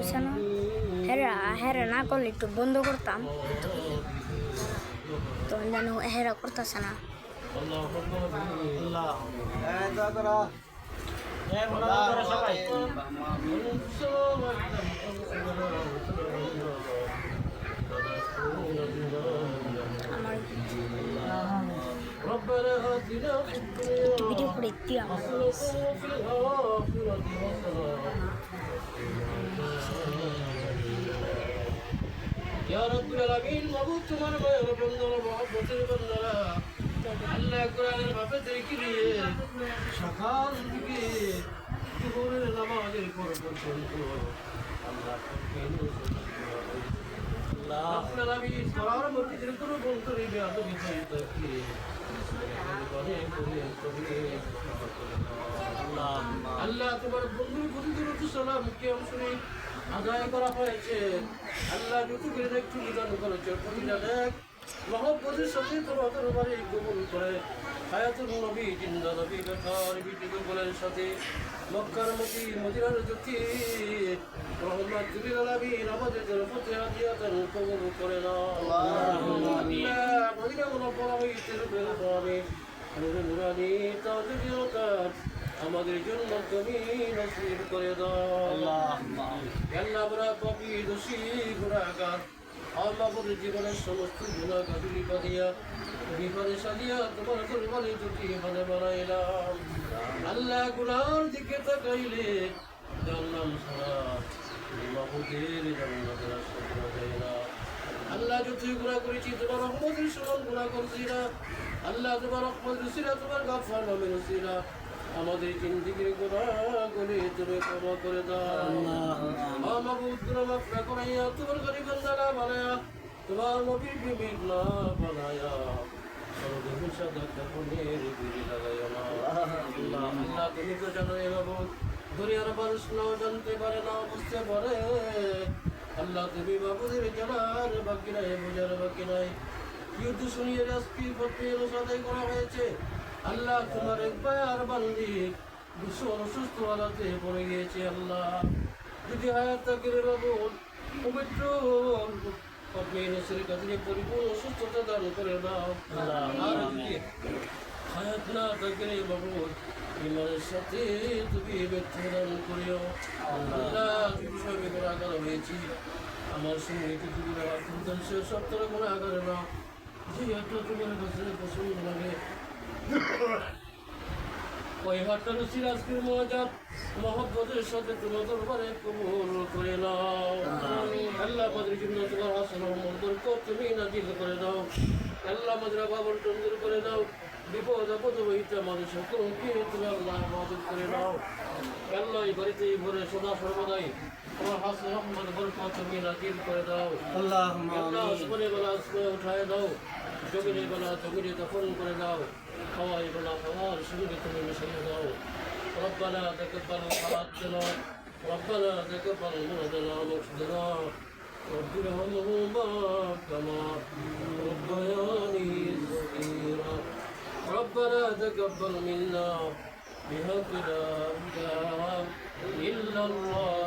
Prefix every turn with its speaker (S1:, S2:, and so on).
S1: করছে না, হেরা না করলে একটু বন্ধ করতাম, তো যেন হেরা করতেছে না। আমার ভিডিও করে দিও
S2: ইয়া রাব্বুল আলামিন, মাবুদ তোমার মায়ের বন্ধুরা মহব্বতের বন্ধুরা আল্লাহ কোরআনের ভাবে দেখি দিয়ে সকাল থেকে দুপুরের নামাজের পর পর্যন্ত আল্লাহ রাব্বুল আলামিন করার মধ্যে কোনো বন্ধু নেবে আদমি থাকে আল্লাহ তোমার বন্ধুর প্রতি সালাম কেমন শুনি আদায় করা হয়েছে। আল্লাহ যুতুকের একটু বিধান করেছে, প্রতিটা দেখ মহব্বতের সাথে তোমার দরবারে কবুল করে হায়াতুল নবী জিন্দা নবী বেকার বিটিকে বলের সাথে মক্কার মতি মদিনার জ্যোতি রহমাতুল আলামিন আমাদের প্রতি হাদিয়াতান কবুল করে না। আল্লাহ মদিনা মুনাওয়ারা হইতে রবে নুরানি তাওজীহতাত আমাদের জন্য তুমি নসিব করে দাও। আল্লাহ আমরা পাপী দোষী গুনাহগার আমাদের জীবনের সমস্ত গুনাহ বিপদে সাজিয়া তোমার দরবারে জুটি মানে বানাইলাম। আল্লাহ গুনার দিকে তাকাইলে জানলাম সারা মাহবুবের জান্নাতের আশা করা যায় না। আল্লাহ যতই গুনাহ করেছি তোমার রহমতের সমান গুনাহ করছি না। আল্লাহ তোমার রহমত রসিলা তোমার গাফফার নামে রসিলা আমাদের জিন্দেগির গুনাহগুলি তুমি ক্ষমা করে দাও। মাহবুব গুনাহ মাফ করাইয়া তোমার গরিব বান্দারা বানায়া তোমার নবীর প্রেমিক না বানায়া সর্বদেহ সাদা কাপড়ের বিড়ি লাগাইও না। আল্লাহ তুমি তো জানো এ মাহবুব দুনিয়ার মানুষ নাও জানতে পারে না বুঝতে পারে। আল্লাহ তুমি বাবুদের জানার বাকি নাই বোঝার বাকি নাই। যুদ্ধ শুনিয়ে রাজকীয় পত্রের সাদাই করা হয়েছে। আল্লাহ তোমার একবার বান্দি ভীষণ অসুস্থ হালাতে পড়ে গিয়েছে। আল্লাহ যদি হায়াত থাকে রে বাবু পবিত্র কাছে পরিপূর্ণ সুস্থতা দান করে দাও। আর যদি হায়াত না থাকে রে বাবু ইমানের সাথে তুমি ব্যর্থ দান করিও। আল্লাহ বিষয়ে গুণাগার হয়েছি আমার সঙ্গে কিছু সপ্তাহ গুণাগারে না যে একটা তোমার কাছে পছন্দ লাগে ওই হাটটা রুচির আজকের মজার মহব্বতের সাথে তোমার দরবারে কবুল করে নাও। আল্লাহ আমাদের জন্য তোমার হাসান বরকত তুমি নাজিল করে দাও। আল্লাহ আমাদের বাবর তন্দুর করে দাও। বিপদ আপদ হইতে আমাদের সকলকে তুমি আল্লাহ মদত করে নাও। আল্লাহ এই বাড়িতে ভরে সদা সর্বদাই তোমার হাসান রহমান বরকত তুমি নাজিল করে দাও। আল্লাহ আসমানে বেলা আসমানে উঠায় দাও, জমিনে বেলা জমিনে দফন করে দাও, খাওয়াই বেলা খাওয়ার সঙ্গে তুমি মিশিয়ে দাও। ربنا تقبل صلاتنا ربنا تقبل مرضنا ومرشدنا رب ارحمهما كما ربياني صغيرا ربنا تقبل منا بحق لا اله الا الله